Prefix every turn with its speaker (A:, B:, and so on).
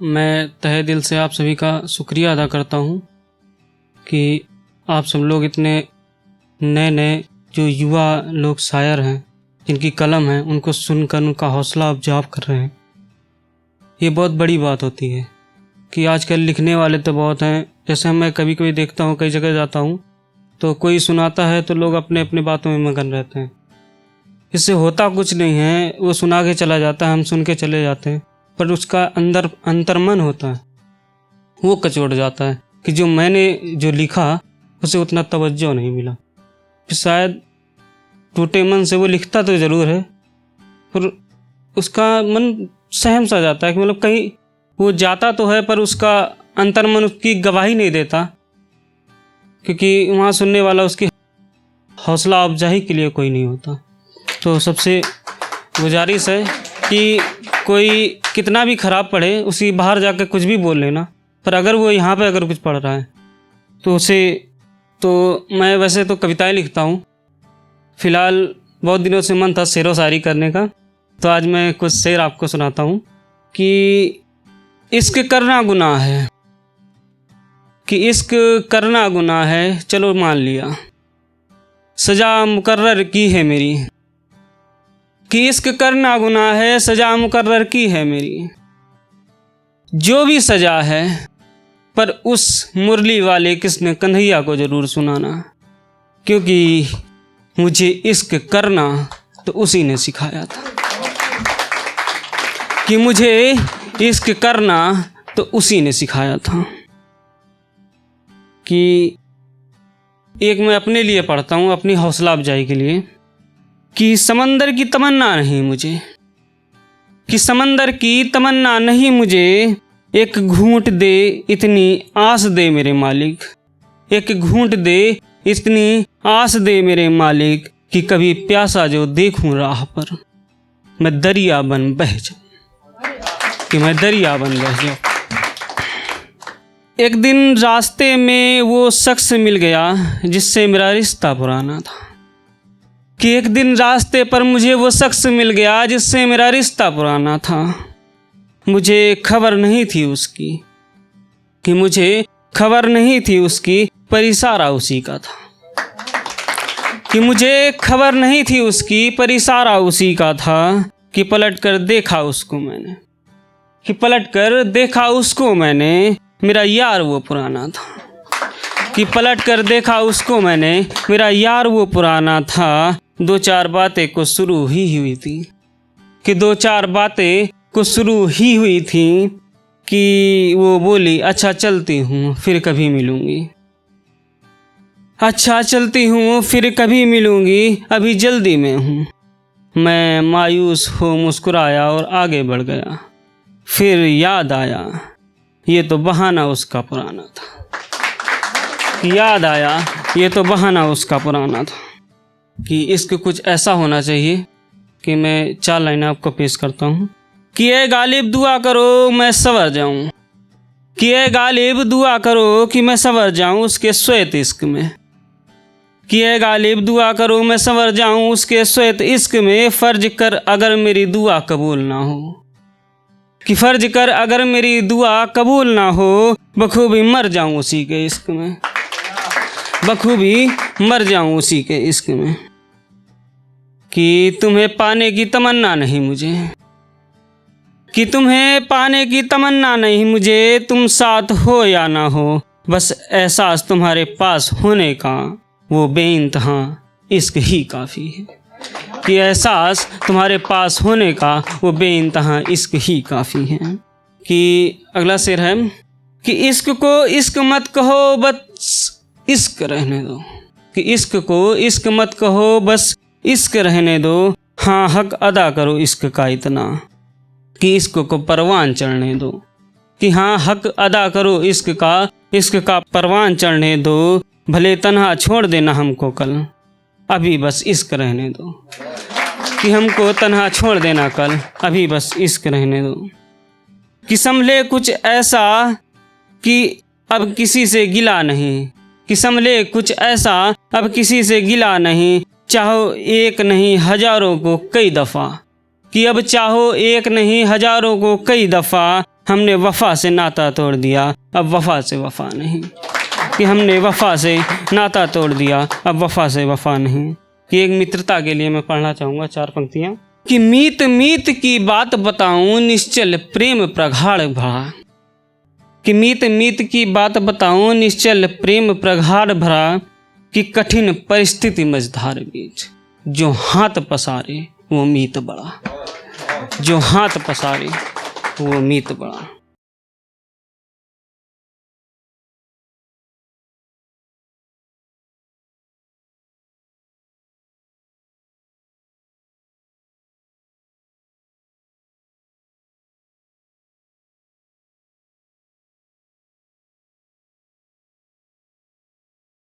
A: मैं तहे दिल से आप सभी का शुक्रिया अदा करता हूँ कि आप सब लोग इतने नए नए जो युवा लोग शायर हैं, जिनकी कलम है, उनको सुनकर उनका हौसला अफजाव कर रहे हैं। ये बहुत बड़ी बात होती है कि आजकल लिखने वाले तो बहुत हैं। जैसे मैं कभी कभी देखता हूँ, कई जगह जाता हूँ तो कोई सुनाता है तो लोग अपने अपने बातों में मगन रहते हैं। इससे होता कुछ नहीं है, वो सुना के चला जाता है, हम सुन के चले जाते हैं, पर उसका अंदर अंतर्मन होता है, वो कचोट जाता है कि जो मैंने जो लिखा उसे उतना तवज्जो नहीं मिला। फिर शायद टूटे मन से वो लिखता तो ज़रूर है, पर उसका मन सहम सा जाता है कि मतलब कहीं वो जाता तो है पर उसका अंतर्मन उसकी गवाही नहीं देता, क्योंकि वहाँ सुनने वाला उसकी हौसला अफजाई के लिए कोई नहीं होता। तो सबसे गुजारिश है कि कोई कितना भी ख़राब पढ़े, उसी बाहर जाकर कुछ भी बोल लेना, पर अगर वो यहाँ पे अगर कुछ पढ़ रहा है तो उसे, तो मैं वैसे तो कविताएं लिखता हूँ। फ़िलहाल बहुत दिनों से मन था शेरो शायरी करने का, तो आज मैं कुछ शेर आपको सुनाता हूँ कि इश्क करना गुनाह है, कि इश्क करना गुनाह है, चलो मान लिया, सज़ा मुकर्रर की है मेरी, कि इश्क करना गुनाह है, सज़ा मुकर्रर की है मेरी, जो भी सज़ा है पर उस मुरली वाले कृष्ण कन्हैया को ज़रूर सुनाना, क्योंकि मुझे इश्क करना तो उसी ने सिखाया था, कि मुझे इश्क करना तो उसी ने सिखाया था। कि एक मैं अपने लिए पढ़ता हूँ, अपनी हौसला अफजाई के लिए, कि समंदर की तमन्ना नहीं मुझे, कि समंदर की तमन्ना नहीं मुझे, एक घूंट दे इतनी आस दे मेरे मालिक, एक घूंट दे इतनी आस दे मेरे मालिक, कि कभी प्यासा जो देखूं राह पर मैं दरिया बन बह जाऊं, कि मैं दरिया बन बह जाऊं। एक दिन रास्ते में वो शख्स मिल गया जिससे मेरा रिश्ता पुराना था, कि एक दिन रास्ते पर मुझे वो शख्स मिल गया जिससे मेरा रिश्ता पुराना था। मुझे खबर नहीं थी उसकी, कि मुझे खबर नहीं थी उसकी, पर इशारा उसी का था, कि मुझे खबर नहीं थी उसकी, पर इशारा उसी का था। कि पलट कर देखा उसको मैंने, कि पलट कर देखा उसको मैंने, मेरा यार वो पुराना था, कि पलट कर देखा उसको मैंने, मेरा यार वो पुराना था। दो चार बातें को शुरू ही हुई थी, कि दो चार बातें को शुरू ही हुई थी, कि वो बोली अच्छा चलती हूँ फिर कभी मिलूँगी, अच्छा चलती हूँ फिर कभी मिलूँगी, अभी जल्दी में हूँ। मैं मायूस हो मुस्कुराया और आगे बढ़ गया, फिर याद आया ये तो बहाना उसका पुराना था, याद आया ये तो बहाना उसका पुराना था। कि इश्क कुछ ऐसा होना चाहिए कि मैं 4 लाइनें आपको पेश करता हूँ। कि ए गालिब दुआ करो मैं संवर जाऊँ, कि ए गालिब दुआ करो कि मैं संवर जाऊँ उसके श्वेत इश्क में, कि ए गालिब दुआ करो मैं संवर जाऊँ उसके श्वेत इश्क में। फ़र्ज कर अगर मेरी दुआ कबूल ना हो, कि फ़र्ज कर अगर मेरी दुआ कबूल ना हो, बखूबी मर जाऊँ उसी के इश्क में, बखूबी मर जाऊँ उसी के इश्क में। कि तुम्हें पाने की तमन्ना नहीं मुझे, कि तुम्हें पाने की तमन्ना नहीं मुझे, तुम साथ हो या ना हो, बस एहसास तुम्हारे पास होने का वो बेइंतहा इश्क ही काफ़ी है, कि एहसास तुम्हारे पास होने का वो बेइंतहा इश्क ही काफ़ी है। कि अगला शेर है कि इश्क को इश्क मत कहो बस इश्क रहने दो, कि इश्क को इश्क मत कहो बस इश्क रहने दो, हाँ हक अदा करो इश्क का इतना, कि इश्क को परवान चढ़ने दो, कि हाँ हक अदा करो इश्क का परवान चढ़ने दो। भले तन्हा छोड़ देना हमको कल, अभी बस इश्क रहने दो, कि हमको तन्हा छोड़ देना कल, अभी बस इश्क रहने दो। कि संभले कुछ ऐसा कि अब किसी से गिला नहीं, कि संभले कुछ ऐसा अब किसी से गिला नहीं, चाहो एक नहीं हजारों को कई दफ़ा, कि अब चाहो एक नहीं हजारों को कई दफ़ा, हमने वफा से नाता तोड़ दिया, अब वफा से वफा नहीं। कि हमने वफा से नाता तोड़ दिया, अब वफा से वफा नहीं। कि एक मित्रता के लिए मैं पढ़ना चाहूँगा 4 पंक्तियाँ। कि मीत मीत की बात बताऊँ, निश्चल प्रेम प्रगाढ़ भरा। कि मीत मीत की बात बताऊँ, निश्चल प्रेम प्रगाढ़ भरा। कि कठिन परिस्थिति मझधार बीच, जो हाथ पसारे वो मीत बड़ा। जो हाथ पसारे वो मीत बड़ा।